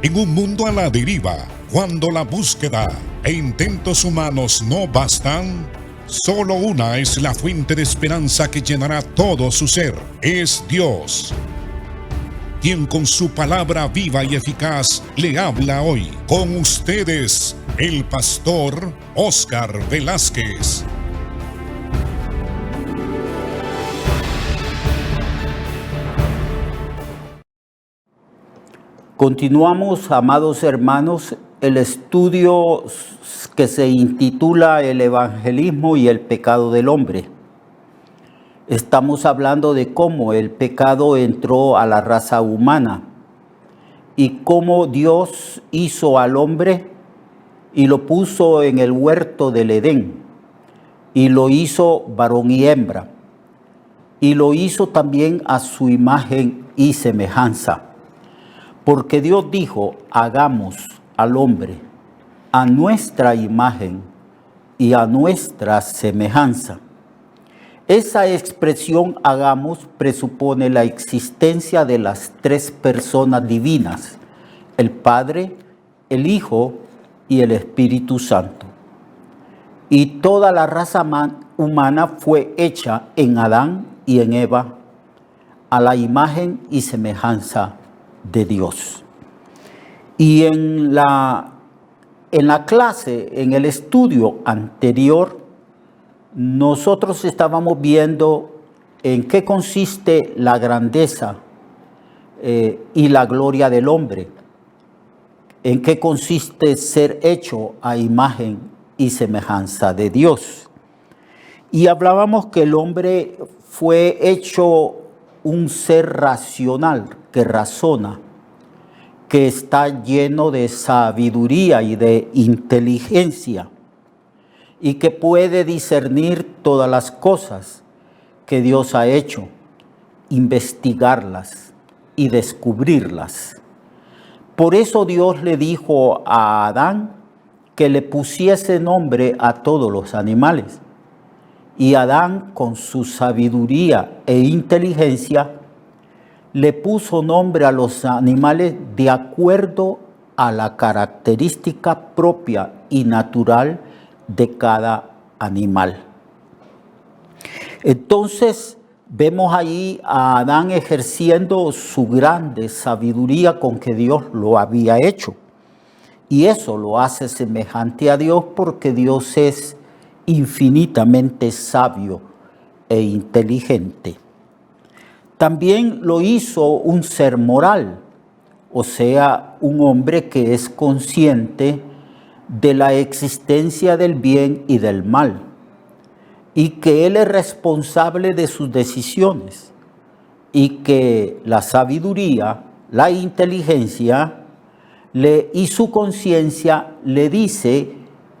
En un mundo a la deriva, cuando la búsqueda e intentos humanos no bastan, solo una es la fuente de esperanza que llenará todo su ser. Es Dios, quien con su palabra viva y eficaz le habla hoy. Con ustedes, el pastor Óscar Velázquez. Continuamos, amados hermanos, el estudio que se intitula El evangelismo y el pecado del hombre. Estamos hablando de cómo el pecado entró a la raza humana y cómo Dios hizo al hombre y lo puso en el huerto del Edén y lo hizo varón y hembra y lo hizo también a su imagen y semejanza. Porque Dios dijo, hagamos al hombre a nuestra imagen y a nuestra semejanza. Esa expresión hagamos presupone la existencia de las tres personas divinas, el Padre, el Hijo y el Espíritu Santo. Y toda la raza humana fue hecha en Adán y en Eva a la imagen y semejanza de Dios. Y en la clase, en el estudio anterior, nosotros estábamos viendo en qué consiste la grandeza y la gloria del hombre, en qué consiste ser hecho a imagen y semejanza de Dios. Y hablábamos que el hombre fue hecho un ser racional, que razona, que está lleno de sabiduría y de inteligencia y que puede discernir todas las cosas que Dios ha hecho, investigarlas y descubrirlas. Por eso Dios le dijo a Adán que le pusiese nombre a todos los animales. Y Adán, con su sabiduría e inteligencia, le puso nombre a los animales de acuerdo a la característica propia y natural de cada animal. Entonces, vemos ahí a Adán ejerciendo su grande sabiduría con que Dios lo había hecho. Y eso lo hace semejante a Dios porque Dios es infinitamente sabio e inteligente. También lo hizo un ser moral, o sea, un hombre que es consciente de la existencia del bien y del mal, y que él es responsable de sus decisiones, y que la sabiduría, la inteligencia y su conciencia le dice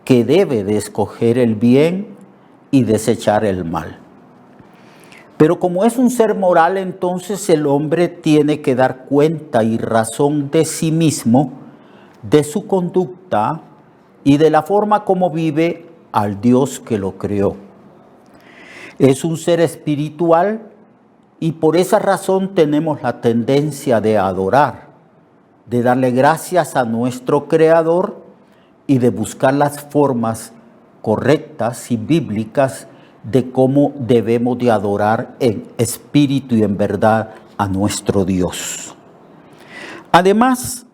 que debe de escoger el bien y desechar el mal. Pero como es un ser moral, entonces el hombre tiene que dar cuenta y razón de sí mismo, de su conducta y de la forma como vive al Dios que lo creó. Es un ser espiritual y por esa razón tenemos la tendencia de adorar, de darle gracias a nuestro Creador y de buscar las formas correctas y bíblicas de cómo debemos de adorar en espíritu y en verdad a nuestro Dios. Además,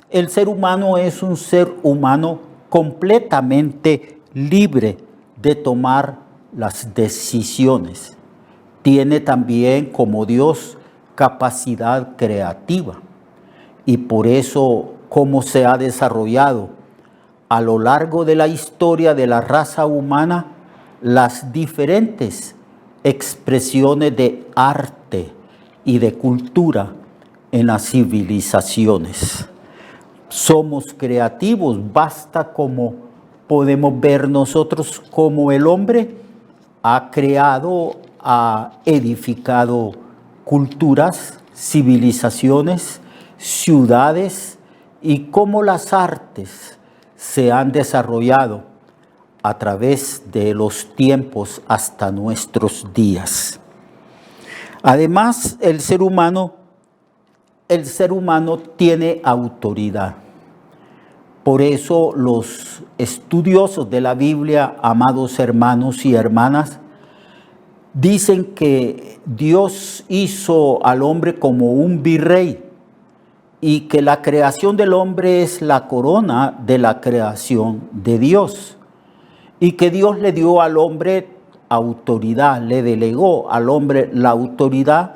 el ser humano es un ser humano completamente libre de tomar las decisiones. Tiene también, como Dios, capacidad creativa. Y por eso, cómo se ha desarrollado a lo largo de la historia de la raza humana, las diferentes expresiones de arte y de cultura en las civilizaciones. Somos creativos, basta como podemos ver nosotros cómo el hombre ha creado, ha edificado culturas, civilizaciones, ciudades y cómo las artes se han desarrollado a través de los tiempos hasta nuestros días. Además, el ser humano tiene autoridad. Por eso los estudiosos de la Biblia, amados hermanos y hermanas, dicen que Dios hizo al hombre como un virrey y que la creación del hombre es la corona de la creación de Dios y que Dios le dio al hombre autoridad, le delegó al hombre la autoridad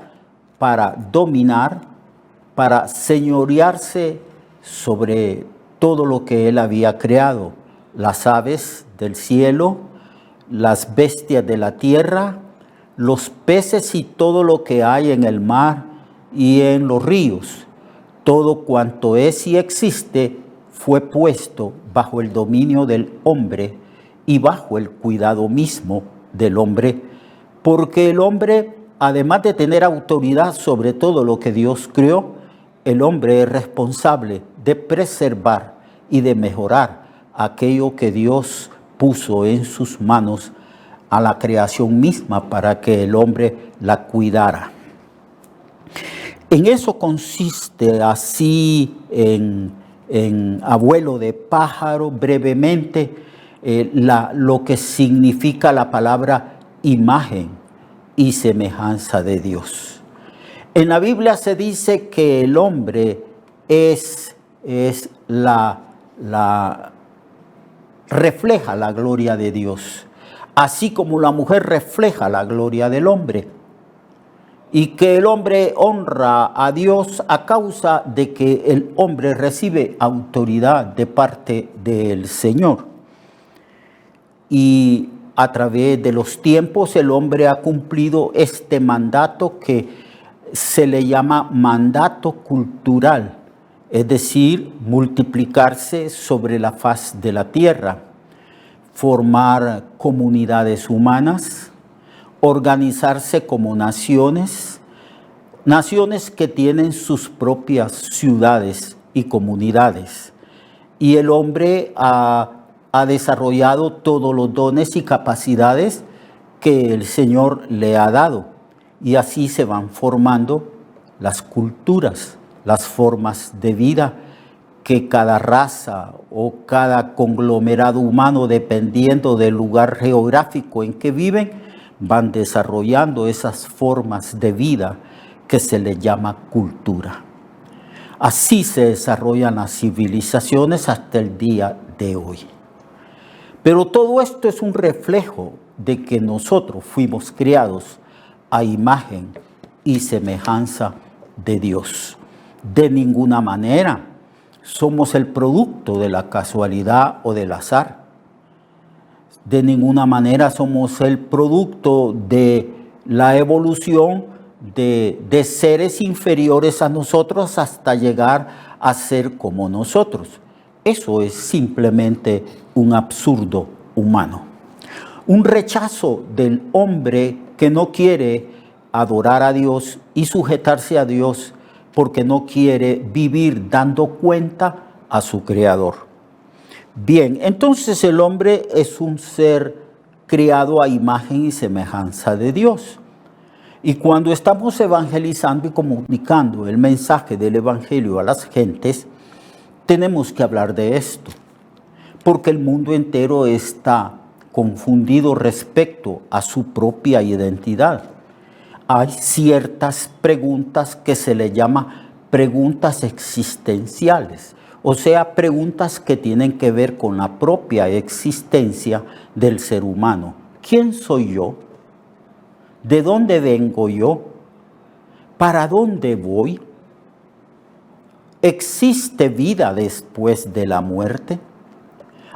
para dominar, para señorearse sobre todo lo que él había creado, las aves del cielo, las bestias de la tierra, los peces y todo lo que hay en el mar y en los ríos. Todo cuanto es y existe fue puesto bajo el dominio del hombre y bajo el cuidado mismo del hombre, porque el hombre, además de tener autoridad sobre todo lo que Dios creó, el hombre es responsable de preservar y de mejorar aquello que Dios puso en sus manos a la creación misma para que el hombre la cuidara. En eso consiste así, en abuelo de pájaro, brevemente, lo que significa la palabra imagen y semejanza de Dios. En la Biblia se dice que el hombre refleja la gloria de Dios, así como la mujer refleja la gloria del hombre, y que el hombre honra a Dios a causa de que el hombre recibe autoridad de parte del Señor. Y a través de los tiempos el hombre ha cumplido este mandato que se le llama mandato cultural, es decir, multiplicarse sobre la faz de la tierra, formar comunidades humanas, organizarse como naciones que tienen sus propias ciudades y comunidades. Y el hombre ha desarrollado todos los dones y capacidades que el Señor le ha dado. Y así se van formando las culturas, las formas de vida que cada raza o cada conglomerado humano, dependiendo del lugar geográfico en que viven, van desarrollando esas formas de vida que se les llama cultura. Así se desarrollan las civilizaciones hasta el día de hoy. Pero todo esto es un reflejo de que nosotros fuimos creados a imagen y semejanza de Dios. De ninguna manera somos el producto de la casualidad o del azar. De ninguna manera somos el producto de la evolución de seres inferiores a nosotros hasta llegar a ser como nosotros. Eso es simplemente un absurdo humano. Un rechazo del hombre que no quiere adorar a Dios y sujetarse a Dios porque no quiere vivir dando cuenta a su Creador. Bien, entonces el hombre es un ser creado a imagen y semejanza de Dios. Y cuando estamos evangelizando y comunicando el mensaje del evangelio a las gentes, tenemos que hablar de esto, porque el mundo entero está confundido respecto a su propia identidad. Hay ciertas preguntas que se le llama preguntas existenciales, o sea, preguntas que tienen que ver con la propia existencia del ser humano. ¿Quién soy yo? ¿De dónde vengo yo? ¿Para dónde voy? ¿Existe vida después de la muerte?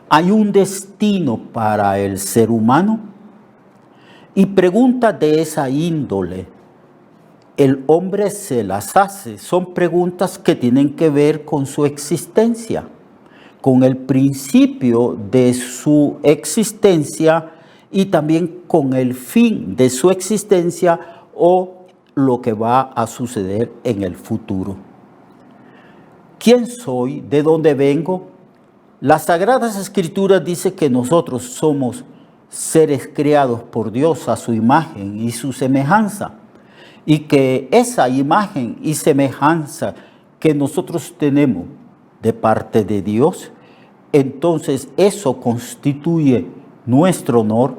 ¿Hay un destino para el ser humano? Y preguntas de esa índole, el hombre se las hace. Son preguntas que tienen que ver con su existencia, con el principio de su existencia y también con el fin de su existencia o lo que va a suceder en el futuro. ¿Quién soy? ¿De dónde vengo? Las Sagradas Escrituras dicen que nosotros somos seres creados por Dios a su imagen y su semejanza, y que esa imagen y semejanza que nosotros tenemos de parte de Dios entonces eso constituye nuestro honor,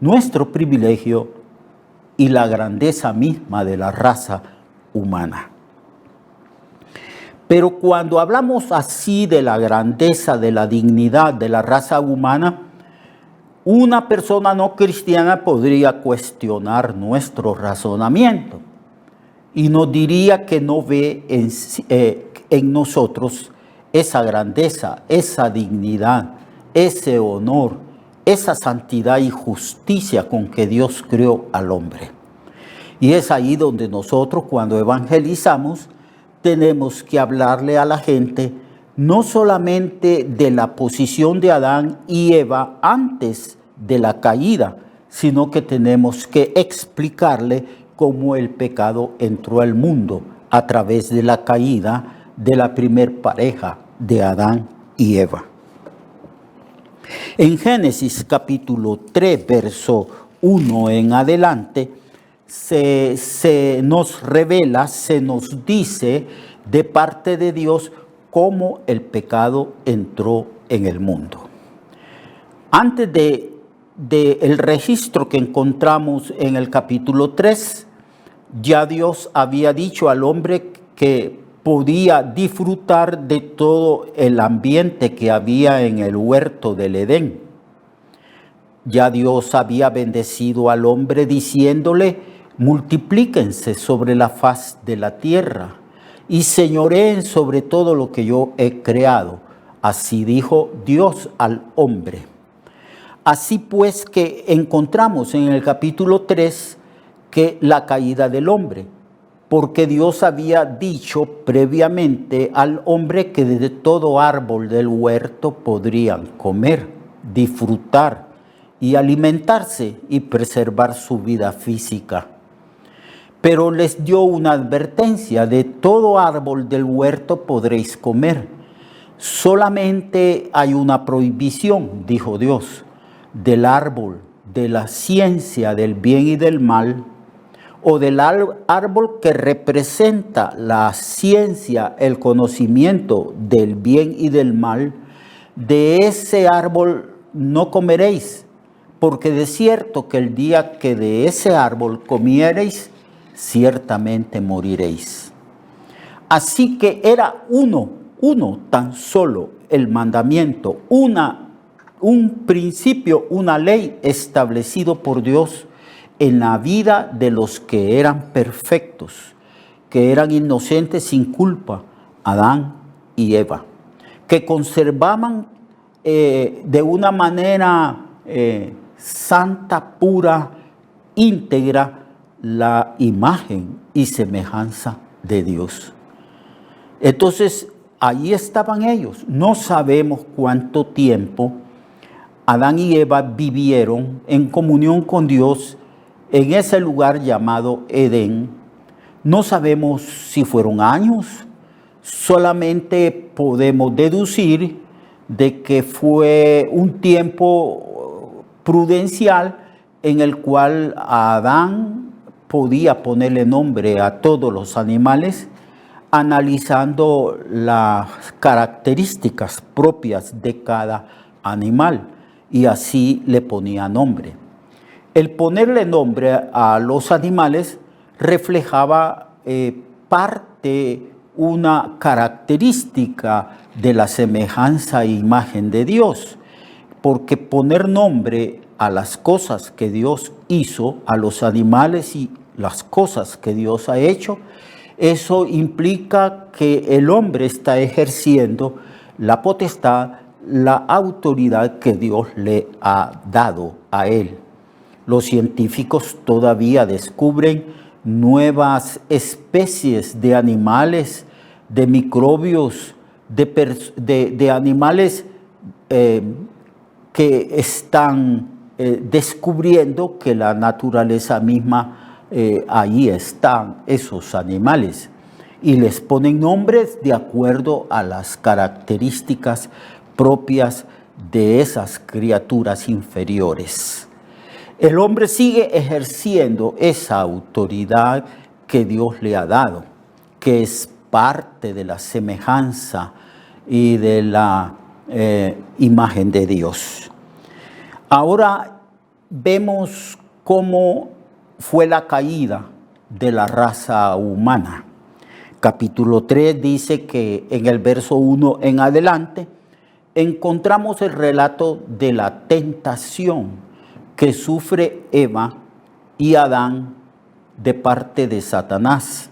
nuestro privilegio y la grandeza misma de la raza humana. Pero cuando hablamos así de la grandeza, de la dignidad de la raza humana, una persona no cristiana podría cuestionar nuestro razonamiento y nos diría que no ve en nosotros esa grandeza, esa dignidad, ese honor, esa santidad y justicia con que Dios creó al hombre. Y es ahí donde nosotros, cuando evangelizamos, tenemos que hablarle a la gente no solamente de la posición de Adán y Eva antes de la caída, sino que tenemos que explicarle cómo el pecado entró al mundo a través de la caída de la primer pareja de Adán y Eva. En Génesis capítulo 3, verso 1 en adelante, se nos revela, se nos dice de parte de Dios cómo el pecado entró en el mundo. Antes del registro que encontramos en el capítulo 3, ya Dios había dicho al hombre que podía disfrutar de todo el ambiente que había en el huerto del Edén. Ya Dios había bendecido al hombre diciéndole: multiplíquense sobre la faz de la tierra y señoreen sobre todo lo que yo he creado. Así dijo Dios al hombre. Así pues que encontramos en el capítulo 3 que la caída del hombre, porque Dios había dicho previamente al hombre que de todo árbol del huerto podrían comer, disfrutar y alimentarse y preservar su vida física. Pero les dio una advertencia: de todo árbol del huerto podréis comer. Solamente hay una prohibición, dijo Dios, del árbol de la ciencia del bien y del mal, o del árbol que representa la ciencia, el conocimiento del bien y del mal. De ese árbol no comeréis, porque de cierto que el día que de ese árbol comiereis, ciertamente moriréis. Así que era uno tan solo el mandamiento, un principio, una ley establecido por Dios en la vida de los que eran perfectos, que eran inocentes sin culpa, Adán y Eva, que conservaban de una manera santa, pura, íntegra, la imagen y semejanza de Dios. Entonces, ahí estaban ellos. No sabemos cuánto tiempo Adán y Eva vivieron en comunión con Dios en ese lugar llamado Edén. No sabemos si fueron años, solamente podemos deducir de que fue un tiempo prudencial en el cual Adán podía ponerle nombre a todos los animales, analizando las características propias de cada animal, y así le ponía nombre. El ponerle nombre a los animales reflejaba una característica de la semejanza e imagen de Dios, porque poner nombre a las cosas que Dios hizo, a los animales y las cosas que Dios ha hecho, eso implica que el hombre está ejerciendo la potestad, la autoridad que Dios le ha dado a él. Los científicos todavía descubren nuevas especies de animales, de microbios, de animales que están descubriendo que la naturaleza misma, ahí están esos animales, y les ponen nombres de acuerdo a las características propias de esas criaturas inferiores. El hombre sigue ejerciendo esa autoridad que Dios le ha dado, que es parte de la semejanza y de la imagen de Dios. Ahora vemos cómo fue la caída de la raza humana. Capítulo 3 dice que en el verso 1 en adelante encontramos el relato de la tentación que sufre Eva y Adán de parte de Satanás.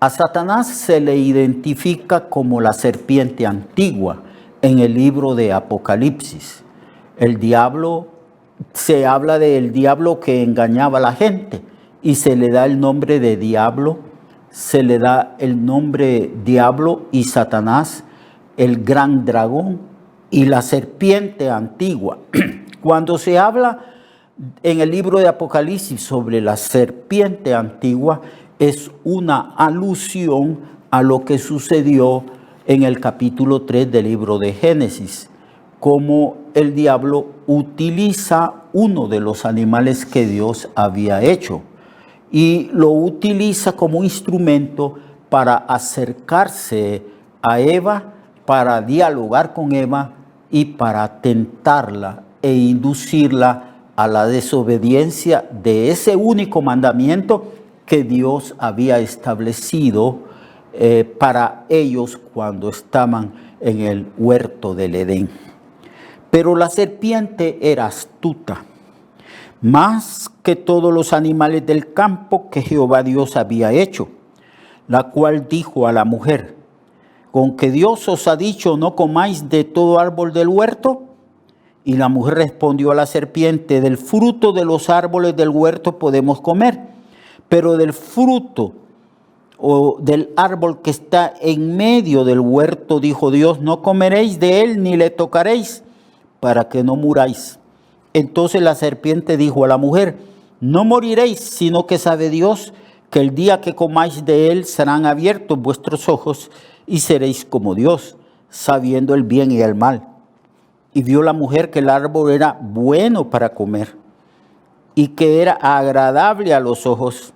A Satanás se le identifica como la serpiente antigua en el libro de Apocalipsis. El diablo, se habla del diablo que engañaba a la gente y se le da el nombre de diablo, se le da el nombre diablo y Satanás, el gran dragón y la serpiente antigua. Cuando se habla en el libro de Apocalipsis sobre la serpiente antigua, es una alusión a lo que sucedió en el capítulo 3 del libro de Génesis, como el diablo utiliza uno de los animales que Dios había hecho y lo utiliza como instrumento para acercarse a Eva, para dialogar con Eva y para tentarla e inducirla a la desobediencia de ese único mandamiento que Dios había establecido para ellos cuando estaban en el huerto del Edén. Pero la serpiente era astuta, más que todos los animales del campo que Jehová Dios había hecho, la cual dijo a la mujer: ¿con que Dios os ha dicho no comáis de todo árbol del huerto? Y la mujer respondió a la serpiente: del fruto de los árboles del huerto podemos comer, pero del fruto o del árbol que está en medio del huerto, dijo Dios, no comeréis de él ni le tocaréis, para que no muráis. Entonces la serpiente dijo a la mujer: no moriréis, sino que sabe Dios que el día que comáis de él serán abiertos vuestros ojos y seréis como Dios, sabiendo el bien y el mal. Y vio la mujer que el árbol era bueno para comer y que era agradable a los ojos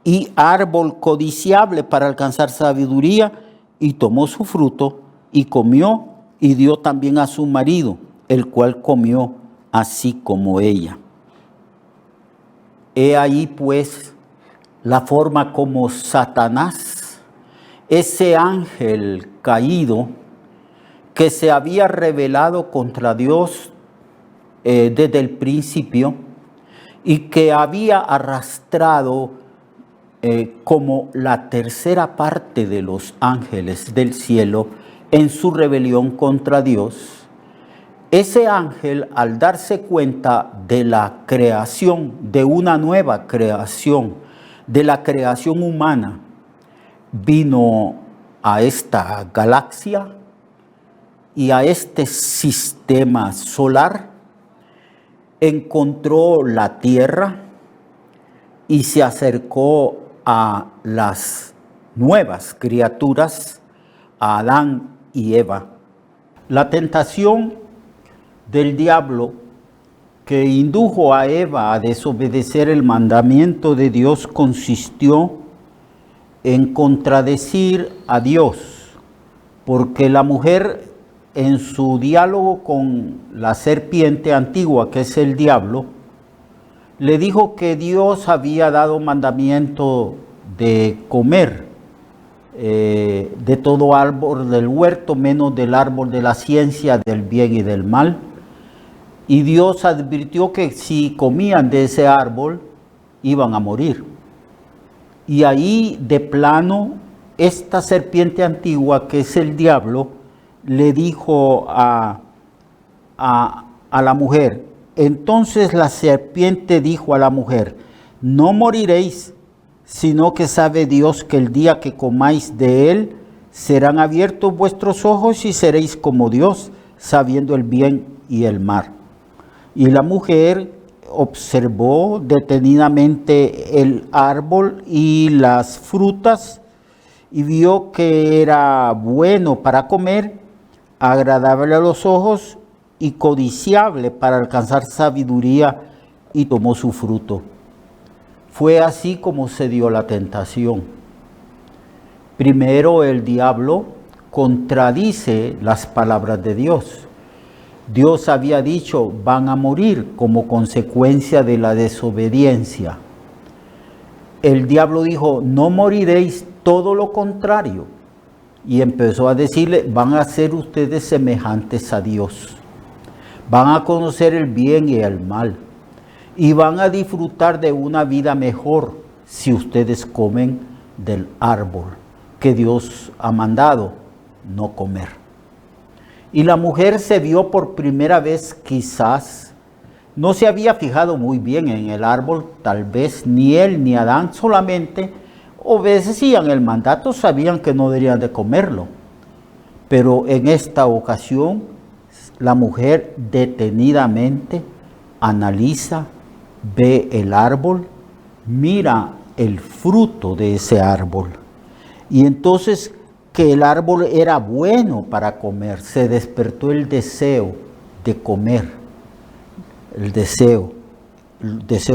y árbol codiciable para alcanzar sabiduría, y tomó su fruto y comió y dio también a su marido, el cual comió así como ella. He ahí pues la forma como Satanás, ese ángel caído que se había rebelado contra Dios desde el principio y que había arrastrado como la tercera parte de los ángeles del cielo en su rebelión contra Dios. Ese ángel, al darse cuenta de la creación, de una nueva creación, de la creación humana, vino a esta galaxia y a este sistema solar, encontró la tierra y se acercó a las nuevas criaturas, a Adán y Eva. La tentación del diablo que indujo a Eva a desobedecer el mandamiento de Dios consistió en contradecir a Dios, porque la mujer en su diálogo con la serpiente antigua, que es el diablo, le dijo que Dios había dado mandamiento de comer de todo árbol del huerto, menos del árbol de la ciencia del bien y del mal. Y Dios advirtió que si comían de ese árbol, iban a morir. Y ahí de plano, esta serpiente antigua, que es el diablo, le dijo a la mujer. Entonces la serpiente dijo a la mujer: no moriréis, sino que sabe Dios que el día que comáis de él, serán abiertos vuestros ojos y seréis como Dios, sabiendo el bien y el mal. Y la mujer observó detenidamente el árbol y las frutas y vio que era bueno para comer, agradable a los ojos y codiciable para alcanzar sabiduría, y tomó su fruto. Fue así como se dio la tentación. Primero el diablo contradice las palabras de Dios. Dios había dicho, van a morir como consecuencia de la desobediencia. El diablo dijo, no moriréis, todo lo contrario. Y empezó a decirle, van a ser ustedes semejantes a Dios. Van a conocer el bien y el mal. Y van a disfrutar de una vida mejor si ustedes comen del árbol que Dios ha mandado no comer. Y la mujer se vio por primera vez, quizás, no se había fijado muy bien en el árbol, tal vez ni él ni Adán, solamente obedecían el mandato, sabían que no deberían de comerlo. Pero en esta ocasión, la mujer detenidamente analiza, ve el árbol, mira el fruto de ese árbol. Y entonces que el árbol era bueno para comer, se despertó el deseo de comer, el deseo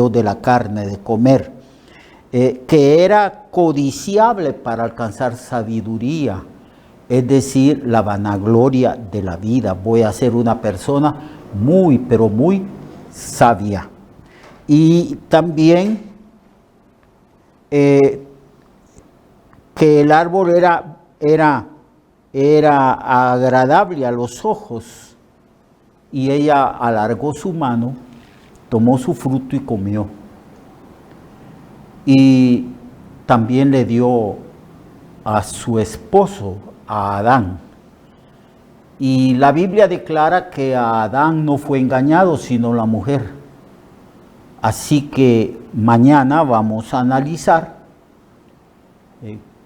de la carne, de comer, que era codiciable para alcanzar sabiduría, es decir, la vanagloria de la vida. Voy a ser una persona muy, pero muy sabia. Y también que el árbol era agradable a los ojos, y ella alargó su mano, tomó su fruto y comió. Y también le dio a su esposo, a Adán. Y la Biblia declara que a Adán no fue engañado, sino la mujer. Así que mañana vamos a analizar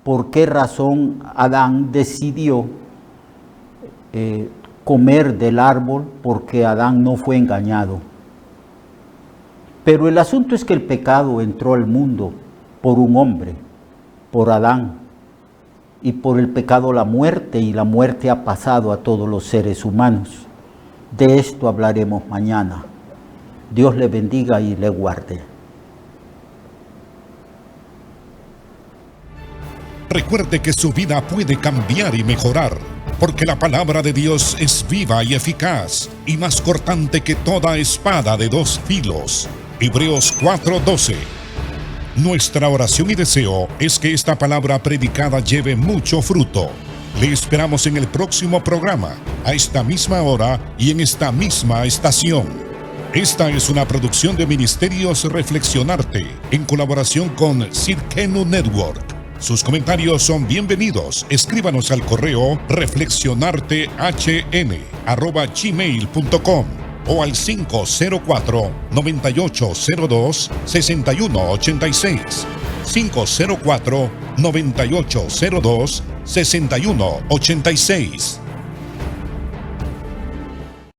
por qué razón Adán decidió comer del árbol, porque Adán no fue engañado. Pero el asunto es que el pecado entró al mundo por un hombre, por Adán, y por el pecado la muerte, y la muerte ha pasado a todos los seres humanos. De esto hablaremos mañana. Dios le bendiga y le guarde. Recuerde que su vida puede cambiar y mejorar, porque la palabra de Dios es viva y eficaz, y más cortante que toda espada de dos filos. Hebreos 4:12. Nuestra oración y deseo es que esta palabra predicada lleve mucho fruto. Le esperamos en el próximo programa, a esta misma hora y en esta misma estación. Esta es una producción de Ministerios Reflexionarte, en colaboración con Cirkenu Network. Sus comentarios son bienvenidos. Escríbanos al correo reflexionartehn@gmail.com o al 504-9802-6186. 504-9802-6186.